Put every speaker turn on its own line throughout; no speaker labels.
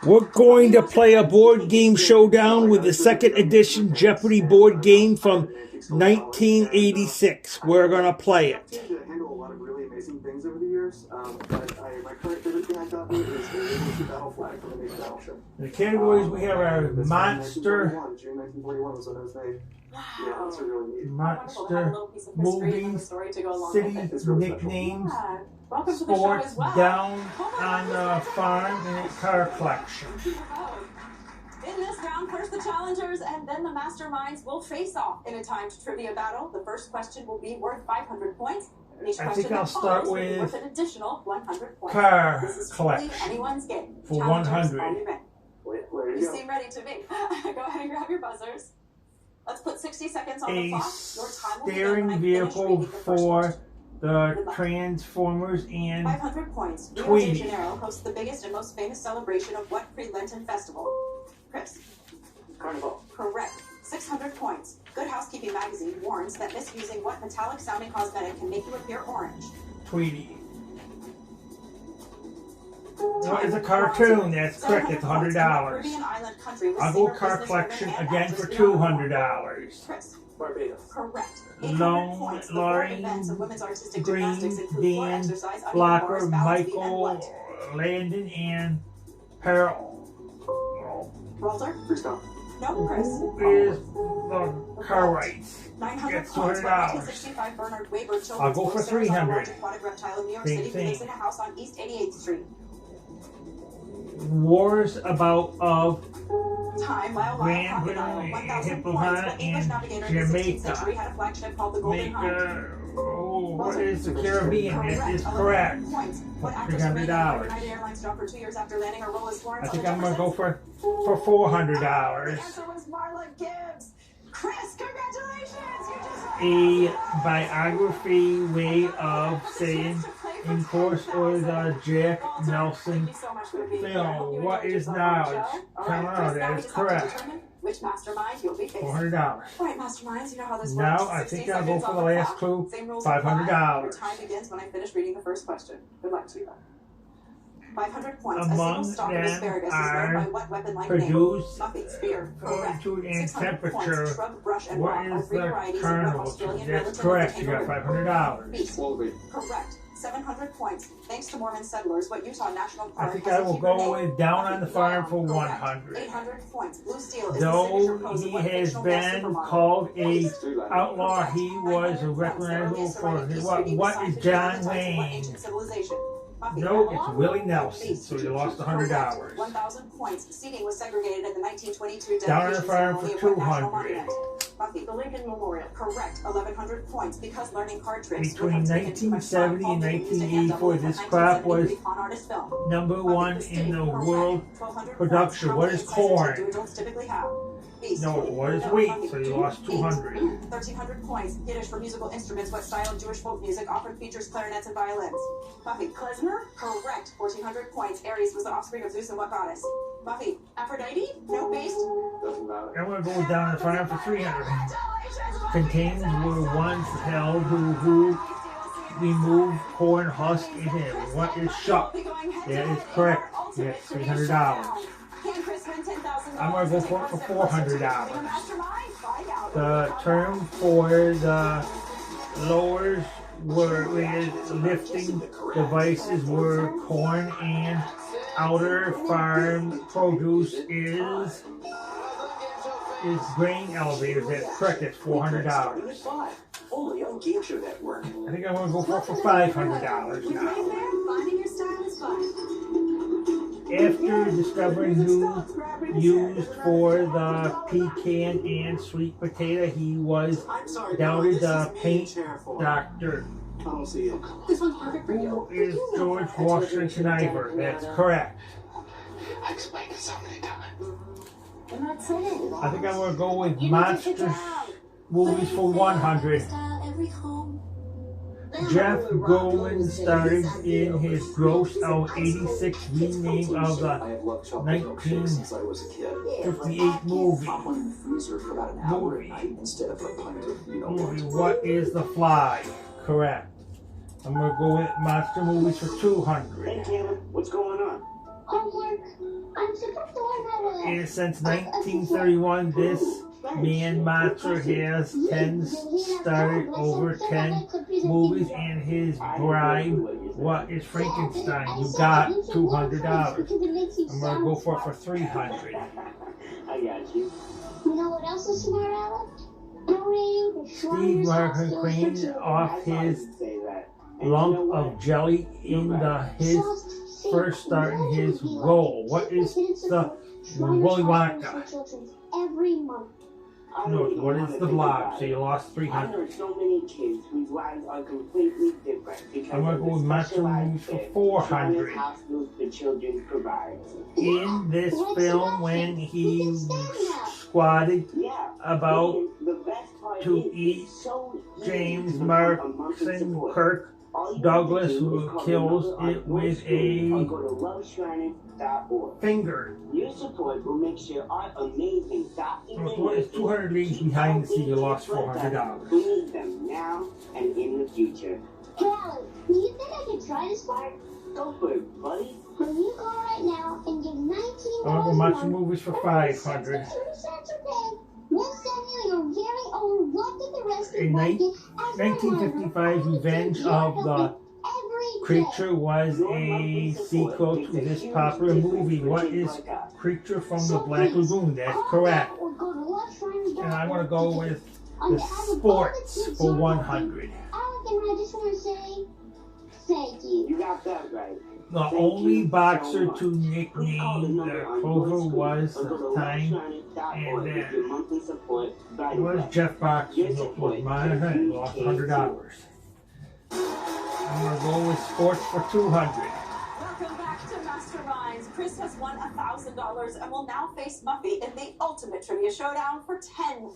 We're going to play a board game showdown with the second edition Jeopardy board game from 1986. We're going to play it.
To handle a lot of really amazing things over the years, but my current favorite thing I got me is a battle flag from the Navy battleship.
The categories we have are monster,
June 1941 was when it was made. Yeah, that's a really neat.
monster, movies, city nicknames, sports, down on the farm, and a car collection.
In this round, first the challengers and then the masterminds will face off in a timed trivia battle. The first question will be worth 500 points. Each
I
question
think I'll start with
worth an additional 100 points.
car
This is
collection
anyone's game.
for
Challengers,
100.
are you ready? You seem ready to me. Go ahead and grab your buzzers. Let's put 60 seconds on the
A
clock. Your time will begin
steering
when I finish
vehicle
reading the first
for
question.
the Transformers and
500 points. Rio de
Tweety.
Janeiro hosts the biggest and most famous celebration of what pre-Lenten festival? Chris.
Carnival.
Correct. 600 points. Good Housekeeping magazine warns that misusing what metallic sounding cosmetic can make you appear orange?
Tweety. What is a cartoon? That's correct. It's $100. I'll go car collection again for $200.
Chris.
Barbados.
Correct.
Lone, Lauren, Green, Dan, Blocker, Michael, Landon, and Harold.
Walter?
Freestyle.
No, Chris.
Who is the car rights?
900
Gets
points.
$200.
1965 Bernard Weber children's
I'll go
book
for
centers on a
300.
large aquatic reptile in New York
Same
City who lives
thing.
in a house on East 88th Street.
Wars about of
Time, mile,
Grand
crocodile, 1,000 points.
Hippopotamus
What English
and
navigator in the 16th
Jamaica.
century had a flagship called the Golden Hind?
What is the Caribbean? That is correct.
What actress
$300.
United Airlines dropped for 2 years after landing her role as
I
Florence
think
on
I'm
the
gonna go
Jefferson?
for
The
$400.
answer was Marla Gibbs. Chris, congratulations! You just
A biography way of saying in course or the Jack Nelson film. What is knowledge? Come on, that is correct.
Which mastermind you'll be facing?
$400.
All right, masterminds, you know how this works.
Now I
60
think I'll go
seconds
for
on
the last
clock.
clue.
Same rules apply.
$500.
Your time begins when I finish reading the first question. Good luck to you. 500 points. A
Among
single stalk of
them
asparagus is known by
are
what weapon-like name?
produce
Muffy, spear. Correct.
altitude and
600
temperature.
points. Shrub, brush, and
What
rock are
is
3
the
varieties of
kernel?
what Australian
That's
relative
correct.
of
You
the
got
kangaroo?
$500.
Beast.
Wallaby.
Correct. 700 points. Thanks to Mormon settlers, what Utah National Park
I think
has
I
a
will
Hebrew
go
name?
with Down on the Farm for
Correct.
100.
800 points. Blue steel is the
Though
signature pose of
he
what
has
fictional male
been
supermodel?
called a
Let's do that.
outlaw, he was recognizable for his what is John Wayne? No, it's Willie Nelson, so you lost $100.
1,000 points. Seating was segregated at the 1922
Down on the
dedication
Farm
ceremony
for
of what national
200.
monument? Buffy, the Lincoln Memorial. Correct. 1,100 points. Because learning card tricks
Between
would have taken too much time,
1970 and
Paul Dini used a hand
1984,
double
this
for
crop
1973
was
con artist film.
#1 in the world
1,200
production.
points.
What
How
is
many incisors
corn?
do adults typically have? Beast.
No, what is wheat? So you lost 200.
1,300 points. Yiddish for musical instruments. What style of Jewish folk music often features clarinets and violins? Buffy. Klezmer? Correct. 1,400 points. Aries was the offspring of Zeus and what goddess? Buffy. Aphrodite? No beast?
Doesn't matter.
I'm gonna go Down on the Farm for 300. Containers were once held who removed corn husk in it. What is shuck? That is correct. That's $300. I'm gonna go for $400. The term for the lowers were with lifting devices were corn and outer farm produce is grain elevators. That's correct. That's $400.
Only on Game Show Network.
I think I'm gonna go for $500 now.
Finding your style is fun.
After discovering who used for the pecan and sweet potato, he was
I'm sorry.
doubted
this
the
is me,
paint
Chair 4.
doctor.
I don't see it.
This one's perfect for you.
Who is George Washington Ivor? That's correct.
I explained it so many times.
I'm not saying.
I think I'm gonna go with monster movies for 100. Jeff Goldman starred in his gross out 86 remake of the
I have loved chocolate milkshakes since I was a kid.
1958 movie.
Pop one in the freezer for about an hour at night instead of a pint of
Movie What is the Fly? Correct. I'm gonna go with monster movies for 200.
Hey, Cameron, what's going on?
Homework. I'm supposed
since 1931, this man monster has 10 started over 10 movies, and his bribe, what is Frankenstein? You got $200. I'm gonna go for it for 300.
I got you.
You know what else is smart, Alex? Donating to
Steve Martin cleaned off his lump of jelly in his first start in his role. What is the Willy Wonka?
Every month.
No, what is the blob? So you lost 300.
I know so many kids whose lives are completely different because
I'm gonna go with Macho Moves for 400.
Hospitals for children provide.
In this film, when he squatted about to eat James Marston Kirk Douglas, who kills it with a finger.
Your support will make sure our amazing
It's 200 leagues behind the sea. You lost $400.
We need them now and in the future.
Hey, Alex, do you think I can try this part?
Go for it, buddy.
When you call right now and give $19
I'm gonna go Macho Movies for 500.
We'll send you your very own What Did the Rest
In 1955, Revenge of the Creature was a sequel to this popular movie. What is Creature from the Black Lagoon? That's correct. And I'm going to go with the sports for 100.
Alec and I just want to say thank you.
You got that right.
The only boxer to nickname the Clover was the time, and then it was Jeff Boxer, which was my hand, lost $100. I'm going to go with sports for 200.
Welcome back to Masterminds. Chris has won $1,000 and will now face Muffy in the ultimate trivia showdown for $10,000.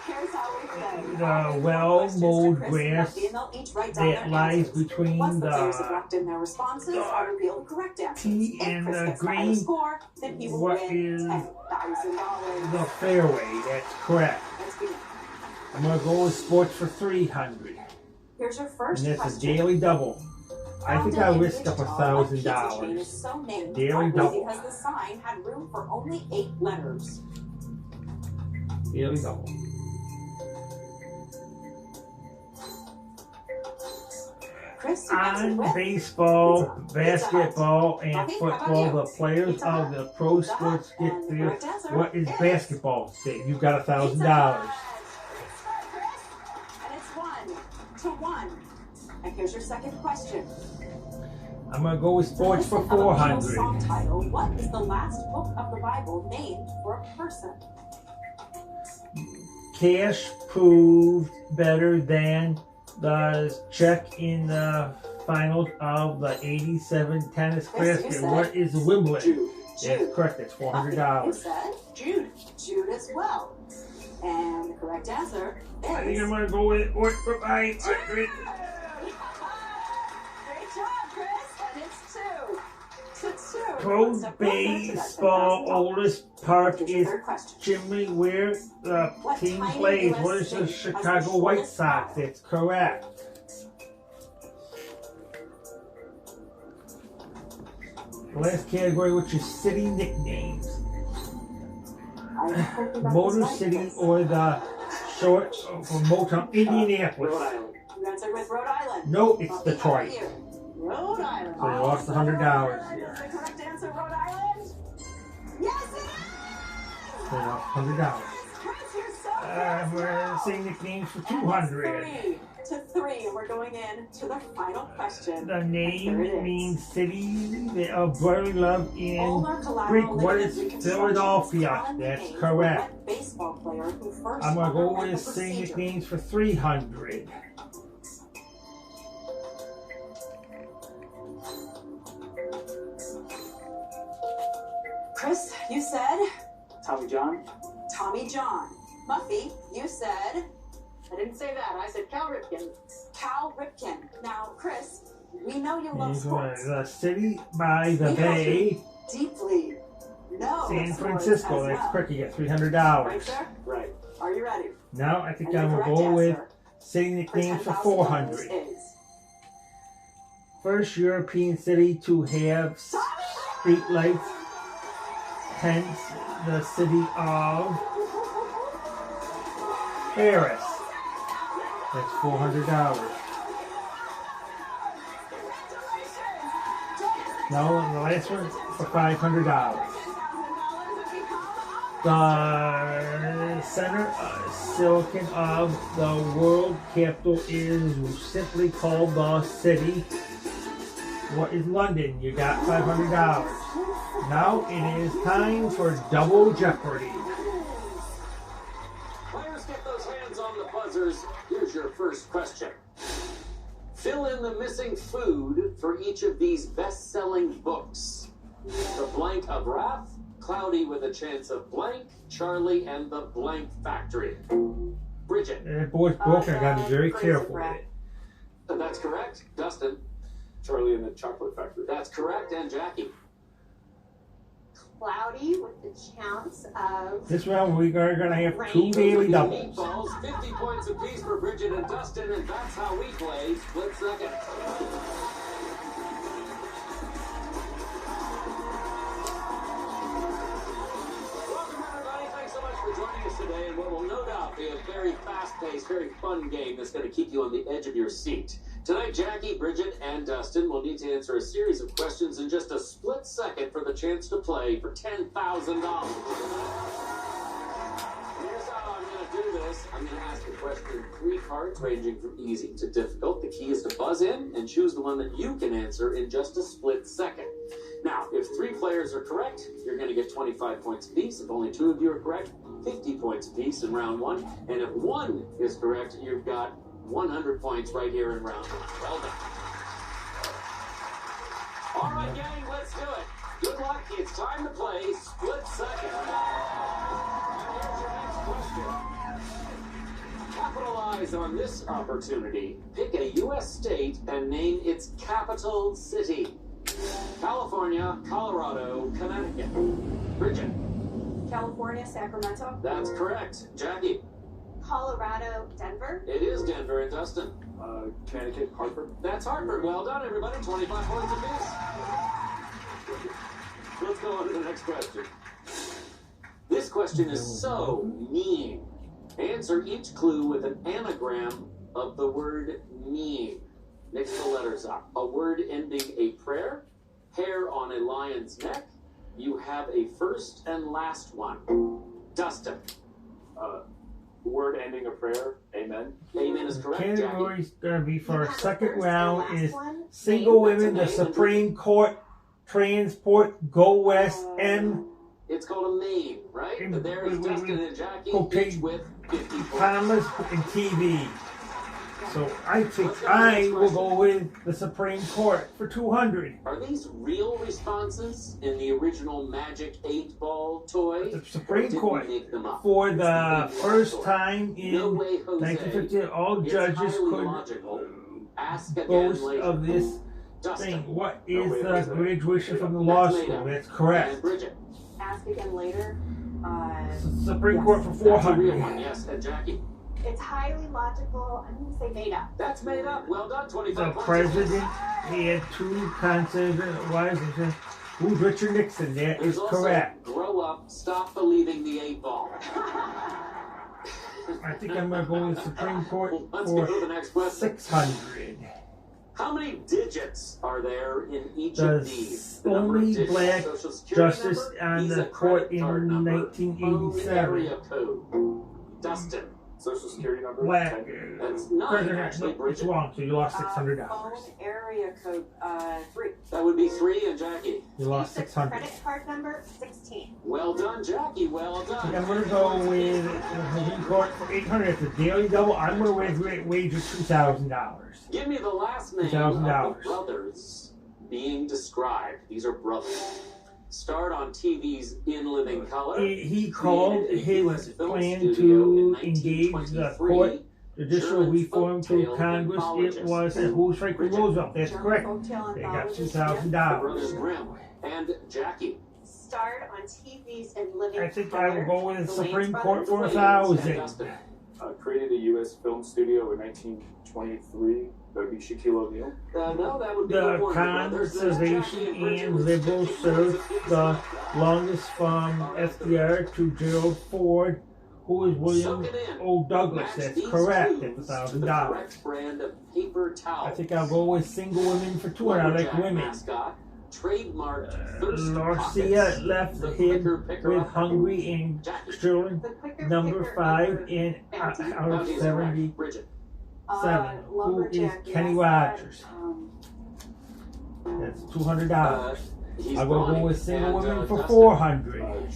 Here's how we play.
The well-mowed grass that lies between
Once the players have
the
locked in their responses, I'll reveal the correct answers.
tee
If
and
Chris
the
gets the
green,
highest score, then he will
what
win
is
$10,000.
the fairway. That's correct.
Let's begin.
I'm going to go with sports for 300.
Here's your first
And that's a
question.
daily double. I think I risked up
$1,000.
$1,000.
So named
Daily
partly
double.
because the sign had room for only 8 letters.
Daily double.
Chris, you answered
On
with
baseball,
Pizza Hut.
basketball, and
Muffy, how about
football,
you?
the players
Pizza
of
Hut.
the pro
Pizza
sports
Hut.
get
And the
their.
correct answer
What is
is
basketball? You got $1,000.
Pizza Hut. And it's 1-1. And here's your second question.
I'm going to go with sports for
Listen of a Beatles
400.
song title. What is the last book of the Bible named for a person?
Cash proved better than the check in the finals of the 87 tennis
Chris, you
classic.
said
What is Wimbledon?
Jude.
That's correct. That's
You
$400.
said Jude. Jude as well. And the correct answer is...
I think I'm going to go with sports for 500.
Great job, Chris. And it's 2-2.
Pro
One step closer to that
baseball
$10,000.
oldest park
Here's your
is
third question.
Chimney, where the
What
team
tiny
plays.
US
What is the
city has the
Chicago White
shortest
Sox?
vowel?
That's correct. The last category, which is city nicknames.
I hope you got
Motor
this right,
City
Chris.
or the short for Motown, Indianapolis.
Rhode Island.
You answered with Rhode Island.
No, it's
Muffy, how about
Detroit.
you? Rhode Island.
So you lost $100 here.
Is the correct answer Rhode Island? Yes, it is!
So you lost $100.
Chris, you're so
We're saying nicknames for
And
200.
it's 3-3, and we're going in to the final question.
The
Here it
name
is.
means city of brotherly love in
Ulmer Collateral
Greek. What
Limited
is
Reconstruction
Philadelphia?
is common
That's
name for
correct.
what baseball player who first
I'm gonna go
underwent
with
the
saying
procedure?
nicknames for 300.
Chris, you said
Tommy John.
Tommy John. Muffy, you said
I didn't say that. I said Cal Ripken.
Cal Ripken. Now, Chris, we know you love
These are
sports.
the city by the
We
bay,
Deeply. No.
San
sports
Francisco.
as
That's
well.
correct. You get
Right,
$300.
sir?
Right.
Are you ready?
Now I think
And
I'm
the
gonna
correct
go with
answer
saying
for
nicknames for
$10,000
400.
is
First European city to have
Tommy
streetlights, hence the city of Paris. That's $400. No, and the last one for $500. The center silicon of the world capital is simply called the city. What is London? You got $500. Now it is time for Double Jeopardy.
Players, get those hands on the buzzers. Here's your first question. Fill in the missing food for each of these best-selling books. The Blank of Wrath, Cloudy with a Chance of Blank, Charlie and the Blank Factory. Bridget.
That boy's broken. I gotta be very careful with it.
That's correct. Dustin.
Charlie and the Chocolate Factory.
That's correct. And Jackie.
Cloudy with the chance of...
This round we are gonna have 2 daily doubles.
Meatballs, 50 points apiece for Bridget and Dustin, and that's how we play Split Second. Welcome everybody, thanks so much for joining us today in what will no doubt be a very fast-paced, very fun game that's going to keep you on the edge of your seat. Tonight, Jackie, Bridget, and Dustin will need to answer a series of questions in just a split second for the chance to play for $10,000. Here's how I'm going to do this. I'm going to ask a question in 3 parts, ranging from easy to difficult. The key is to buzz in and choose the one that you can answer in just a split second. Now, if 3 players are correct, you're going to get 25 points apiece. If only 2 of you are correct, 50 points apiece in round 1. And if 1 is correct, you've got 100 points right here in round 1. Well done. All right, gang, let's do it. Good luck. It's time to play Split Second. And here's your next question. Capitalize on this opportunity. Pick a U.S. state and name its capital city. California, Colorado, Connecticut. Bridget.
California, Sacramento.
That's correct. Jackie.
Colorado, Denver.
It is Denver. And Dustin.
Connecticut, Hartford.
That's Hartford. Well done, everybody. 25 points apiece. Let's go on to the next question. This question is so mean. Answer each clue with an anagram of the word mean. Mix the letters up. A word ending a prayer, hair on a lion's neck. You have a first and last one. Dustin.
Word ending a prayer. Amen.
Amen is correct. Jackie.
Category's gonna be for our
have the
second
first and
round
last
is
one.
single
That's
women, the
amazing.
Supreme Court, transport, go west, and
It's called a main, right?
And
But there is
we-
Dustin and Jackie,
okay.
each with 50 points.
commas and TV. So I think I will go with the Supreme Court for 200.
Are these real responses in the original Magic 8-Ball toy?
The Supreme
Or did
Court,
we make them up?
for
It's
the
Big
first
Toy.
time in
No way, Jose.
1950, all
It's
judges
highly
could
logical. Ask again
boast
later.
of this
Dustin.
thing. What
No,
is
wait,
the
wait, wait.
graduation from the law
That's made
school?
up.
That's
And
correct.
Bridget.
Ask again later.
Supreme Court for
That's a real
400.
one, yes. And Jackie.
It's highly logical. I'm going to say made up.
That's made up. Well done. 25
The
points.
president, he had 2 conservative wives. Who's Richard Nixon? That
There's
is
also
correct.
grow up, stop believing the 8-ball.
I think I'm going to go with the Supreme Court
Let's go to
for
the next question.
600.
How many digits are there in each
The
of these? The number of
only
digits.
black
Social security
justice
number,
on
Visa
the court
credit card
in
number,
1987.
phone area code. Dustin.
Social security number.
Black.
10.
That's 9, actually,
No, it's
Bridget.
wrong, so you lost $600.
Phone area code 3.
That would be 3, and Jackie.
You lost
Visa
600.
credit card number 16.
Well done, Jackie. Well done.
I'm going to go with the Supreme Court for 800. It's a daily double. I'm going to wager $2,000.
Give me the last name of
$2,000.
the brothers being described. These are brothers. Starred on TV's In Living Color.
He called
Created a US
his
film
plan
studio
to
in
engage the
1923.
court judicial
German
reform
folktale
through Congress. It was, and who's Franklin Roosevelt? That's correct. They got
The Brothers
$2,000.
Grimm. And Jackie.
Starred on TV's and Living
I think
Color.
I will go with the
The
Supreme
Wayans
Court
Brothers.
for
And
1,000.
Dustin.
created a U.S. film studio in 1923. That would be Shaquille O'Neal.
No, that would be
The
Warner Brothers. There's
conservation
Jackie and Bridget
and
with
liberals
Jackie
served
and
the longest from FDR to Gerald Ford, who is William
Soak it in.
O. Douglas.
Match
That's
these
correct.
foods
That's
to the
$1,000.
correct brand of paper towel.
I think I'll go with single women for 200. I like
Lumberjack
women.
mascot, trademarked thirst
Larcia
pockets.
left
The
him
quicker picker
with
upper.
Hungry and
Jackie.
Sterling,
The quicker
number
picker
5
upper
in
bounty.
out of
Bounty is
77.
correct. Bridget.
Who is
Lumberjack
Kenny
mascot,
Rogers? That's $200.
He's
I'll go
Bonnie,
with single
and,
women for
Dustin.
400.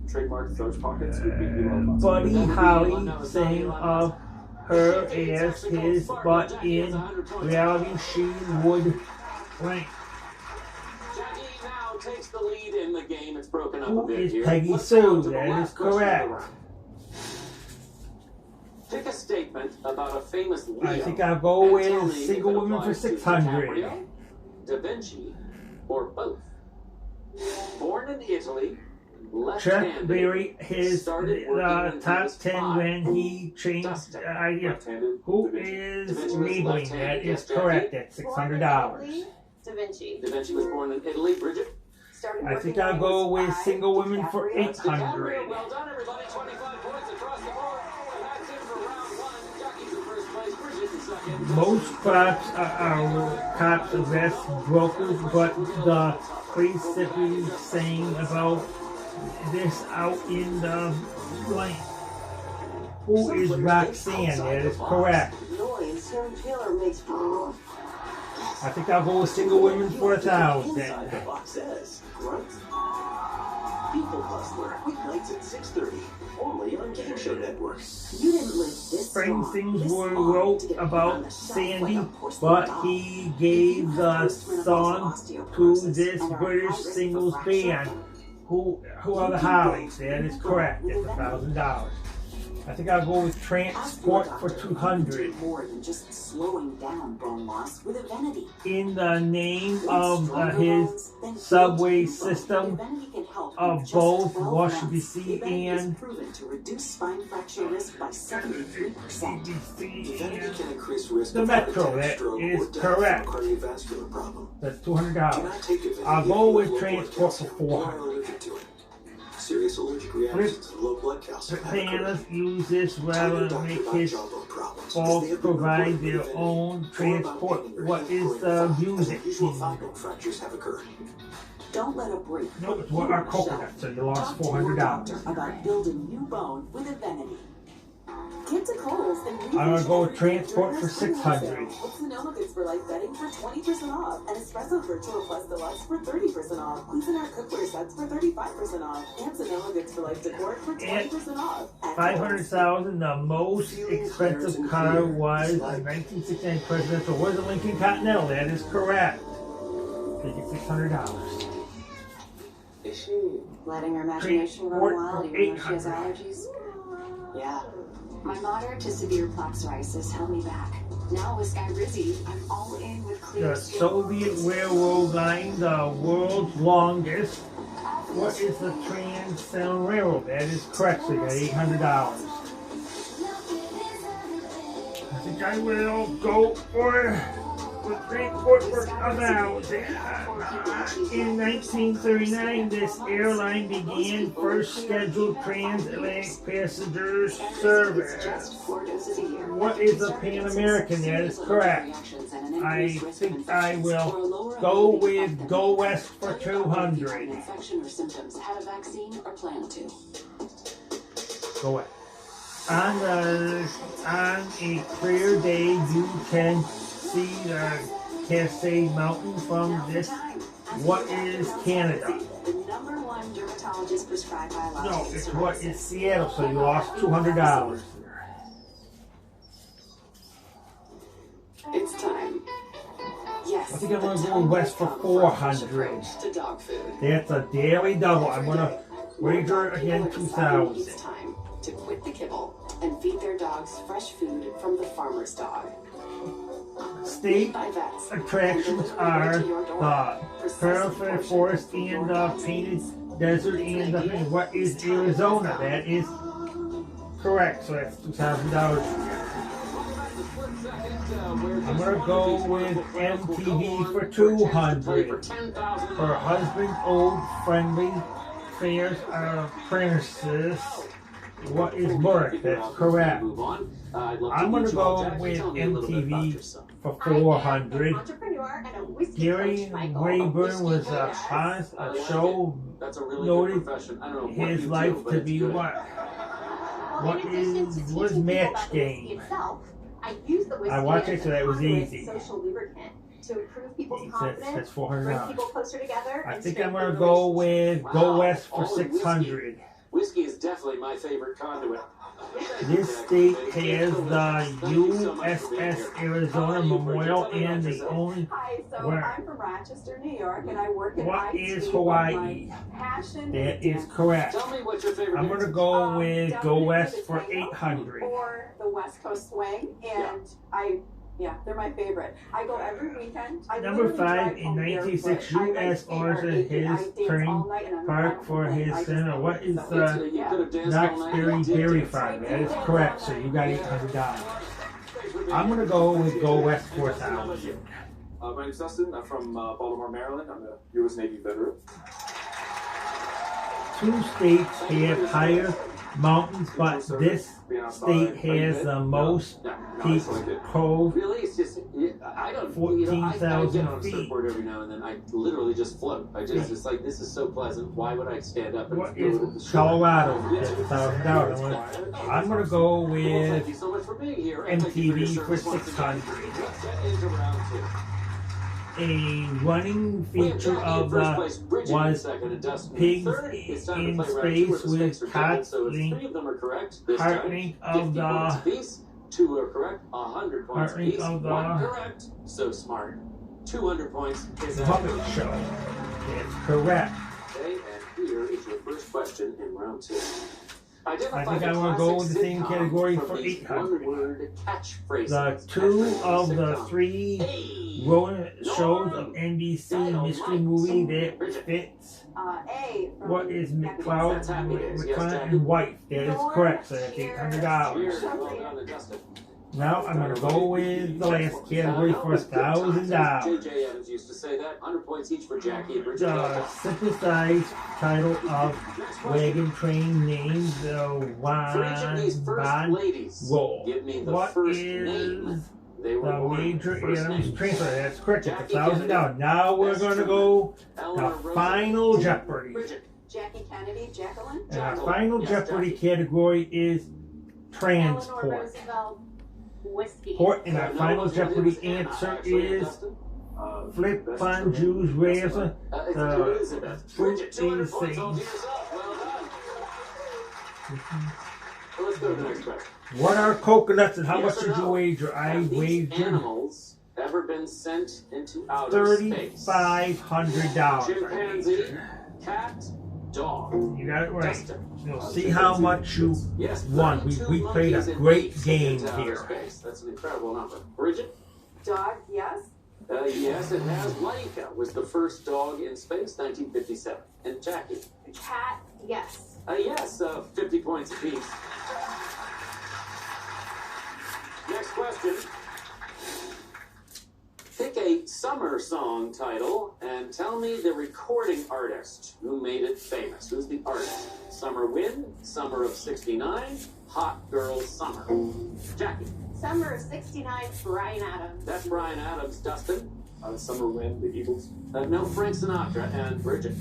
Trademark thirst pockets would be Elon Musk.
Buddy
That would be
Holly
Elon Musk.
sang of her as his, but in reality she would rank.
Jackie now takes the lead in the game. It's broken up
Who
a bit
is
here.
Peggy
Let's go
Sue?
to the
That
last
is
question of the
correct.
round. Pick a statement about a famous Leo.
I think I'll go
and
with
tell me
single
if it
woman for
applies to
600.
DiCaprio, Da Vinci, or both. Born in Italy,
Chuck
left-handed,
Berry his
started working when he
top
was
10
5.
when he changed.
Dustin,
Left-handed.
Who
Da Vinci.
is
Da Vinci was
Maybelline?
left-handed,
That
yes,
is
Jackie.
correct. That's
Born in
$600.
Italy, Da Vinci.
Da Vinci was born in Italy. Bridget.
Started
I
working
think I'll
when
go
he was
with
5.
single women for
DiCaprio.
800.
Well done, everybody. 25 points across the board. And that's it for round 1. Jackie's in first place. Bridget in second.
Most cops are cops arrest brokers, but the police simply saying about this out in the blank. Who is Roxanne? That is correct.
Noise Sam Taylor makes.
I think I'll go with single women for
Inside
1,000.
the box says, Grunt. People Hustler, weeknights at 6:30, only on Game Show Network.
You didn't live this long,
Springsteen's
this
were
long
wrote
to get put on
about
the shelf
Sandy,
like a porcelain
but
doll.
he gave the song to this British singles band. Who are the Hollies? That is correct. That's $1,000. I think I'll go with transport for 200.
More than just slowing down bone loss with Evenity.
In the name of his subway system of both Washington D.C. and
proven to reduce spine fracture risk by 73%.
Evenity can increase risk
The
of
Metro,
heart attack,
that
stroke,
is
or death
correct.
from a cardiovascular problem.
That's
Do
$200.
not take Evenity
I'll
if
go
you
with
have low blood
transport for
calcium or
400.
are allergic to it. Serious allergic reactions to low blood calcium have
Planners
occurred.
use this
Tell
rather
your
than
doctor
make
about
his
jawbone problems, because
folks
they have been
provide
reported
their
with Evenity,
own
or about
transport.
pain in your
What
hip
is
or in
the
your thigh, as
music?
unusual thigh bone fractures have occurred.
Don't let a break.
No, it's what our coconut, so you lost
Talk to your doctor
$400.
about building new bone with Evenity. Get to Kohl's and
I'm gonna go with transport for 600.
What's Sonoma Goods for Life bedding for 20% off, and Espresso Virtual Plus Deluxe for 30% off. Cuisinart cookware sets for 35% off, and Sonoma Goods for Life decor for 20% off. At
500,000. The most expensive car was a 1969 presidential. Was a Lincoln Continental. That is correct. They get $600.
Is she?
Letting her imagination run
Transport
wild
for
even though she has
800.
allergies? Yeah. My moderate to severe plaque psoriasis held me back. Now with Skyrizi, I'm all in with clear
The
skin.
Soviet Railroad line, the world's longest. What is the Trans-Saharan Railroad? That is correct. So you got $800. I think I will go for the transport for 1,000. In 1939, this airline began first scheduled transatlantic passenger service.
Just 4 doses a year.
What is a Pan American? That is correct. I think I will go with Go West for 200.
Infection or symptoms, had a vaccine or plan to.
Go West. On a clear day, you can see the Cascade Mountain from this. What is Canada?
The #1 dermatologist prescribed biologics.
No, it's what is Seattle, so you lost $200.
It's time. Yes.
I think I'm going to go west for 400.
To dog food.
That's a daily double. I'm going to wager
People
again
are deciding
2,000.
It's time to quit the kibble and feed their dogs fresh food from the farmer's dog.
State
By vets.
attractions are the Pearl Forest and the Painted Desert and the what is Arizona? That is correct, so that's $2,000. I'm gonna go with MTV for 200. Her husband's old friendly affairs are apprentices. What is Burke? That's correct. I'm gonna go with MTV for 400. Gary Rayburn was a host of show noted his life to be what? What is Match Game? I watched it, so that was easy.
To improve people's
That's
confidence, bring
$400.
people closer together.
I
and
think I'm
strengthen
gonna go with Go West for
All in whiskey.
600.
Whiskey is definitely my favorite conduit.
This state has the USS Arizona Memorial and the only.
Hi, so
Where?
I'm from Rochester, New York, and I work in
What
IT.
is
but
Hawaii?
my passion
That
is
is correct.
Tell me what your favorite
I'm gonna
is.
go with Go
definitely
West
the
for
tango
800.
Or the West Coast Swing, and they're my favorite. I go every weekend. I
Number
literally
5
drive
in
home
96
barefoot. I
U.S.
like
orders
skate or
his
I dance
train
all night and I'm
park
not
for his
complaining.
center. What is
You could have danced all night.
Knoxbury
You did
Dairy
dance.
Farm? That is correct, so you got $800. I'm gonna go with Go West 4000.
My name's Dustin. I'm from Baltimore, Maryland. I'm a U.S. Navy veteran.
2 states have higher mountains, but this state has the most peaks. Cove
Really, it's just I don't. I
14,000
get on a
feet.
surfboard every now and then. I literally just float. It's like this is so pleasant. Why would I stand up and
What
go
is
to the shore?
Colorado? That's $1,000. I'm gonna go
Well, thank you
with
so much for being here. and thank you
MTV
your
for
service once again.
600.
Let's get into round 2.
A running
We have
feature
Jackie
of
in first
the
place, Bridget in
was
second, and Dustin in
pigs
third. It's time
in
to play round 2
space
where the
with
stakes are doubled,
cats
so it's
linked
3 of them are correct this
heartening
time.
of
50 points
the
apiece. 2 are correct. 100 points
heartening
apiece.
of the
1 correct. So smart. 200 points is
puppet show. That's correct.
Okay, and here is your first question in round 2. Identify
I think
the
I wanna go with the
classic
same
sitcom
category
from
for
these
800.
one-word catchphrases.
The 2 of the
Sitcom.
3
Hey,
rodent shows of NBC mystery movie that fits.
A. from
What is
Jackie
McCloud
That's happy days. Yes, Jackie.
McCloud wife? That is correct. So that's $800.
Cheers. Well done to Dustin.
Now I'm gonna go with the last category for $1,000.
J.J. Adams used to say that. 100 points each for Jackie and Bridget.
The synthesized title of wagon train named the
For each of these first
One
ladies,
Roll.
give me the
What
first
is
name they were
the
born
Major
with. First
Adams
name.
transfer? That's correct. It's
Jackie
$1,000. Now we're
Best
gonna
Truman,
go
Eleanor
the
Roosevelt,
final Jeopardy.
Bridget.
Jackie Kennedy, Jacqueline.
And our
Jacqueline.
final
Yes,
Jeopardy
Jackie.
category is
Eleanor
transport.
Roosevelt, whiskey.
And our
No
final
one's
Jeopardy
Williams,
answer
actually,
is
Dustin.
flip
Best
fun
Truman.
Jews razor.
It's Elizabeth. Bridget, 200
fruit
points all to
things.
yourself. Well done. So let's go to the next question.
What are coconuts and how
Yes
much
or
did you
no?
wager? I
Have these
wagered
animals ever been sent into outer space?
$3,500.
Chimpanzee, cat, dog.
You got it right.
Dustin.
You'll see how much you
Yes,
won.
32
We played
monkeys
a
and
great
apes
game
into outer
here.
space. That's an incredible number. Bridget?
Dog, yes.
Yes, it has. Laika was the first dog in space, 1957. And Jackie?
Cat, yes.
Yes, 50 points apiece. Next question. Pick a summer song title and tell me the recording artist who made it famous. Who's the artist? Summer Wind, Summer of 69, Hot Girl Summer. Jackie?
Summer of 69, Bryan Adams.
That's Bryan Adams. Dustin?
Summer Wind, the Eagles.
No, Frank Sinatra. And Bridget?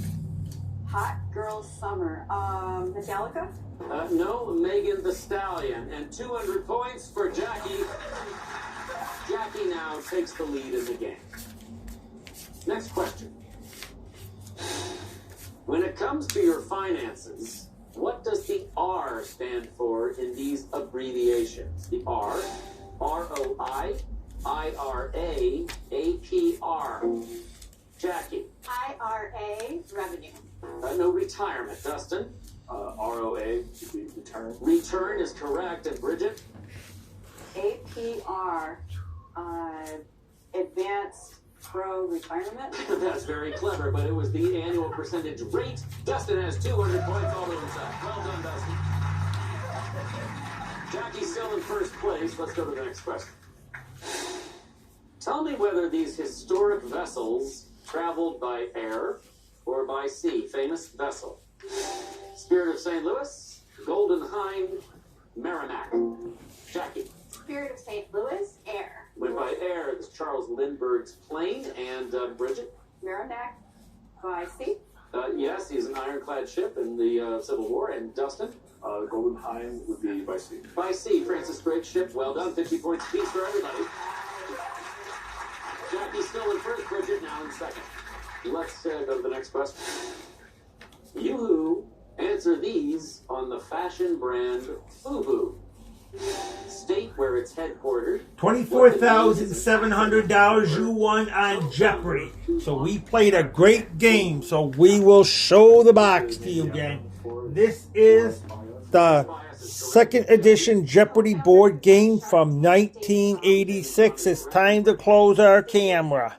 Hot Girl Summer. Metallica?
No, Megan Thee Stallion. And 200 points for Jackie. Jackie now takes the lead in the game. Next question. When it comes to your finances, what does the R stand for in these abbreviations? The R, ROI, IRA, APR. Jackie?
IRA, revenue.
No, retirement. Dustin?
ROA should be return.
Return is correct. And Bridget?
APR. Advanced Pro Retirement.
That's very clever, but it was the annual percentage rate. Dustin has 200 points all to himself. Well done, Dustin. Jackie's still in first place. Let's go to the next question. Tell me whether these historic vessels traveled by air or by sea. Famous vessel. Spirit of St. Louis, Golden Hind, Merrimack. Jackie.
Spirit of St. Louis, air.
Went by air. It was Charles Lindbergh's plane. And Bridget?
Merrimack, by sea.
Yes, he's an ironclad ship in the Civil War. And Dustin?
Golden Hind would be by sea.
By sea. Francis Drake ship. Well done. 50 points apiece for everybody. Jackie's still in first. Bridget now in second. Let's go to the next question. You answer these on the fashion brand FUBU. State where it's headquartered.
$24,700 you won on Jeopardy. So we played a great game. So we will show the box to you again. This is the second edition Jeopardy board game from 1986. It's time to close our camera.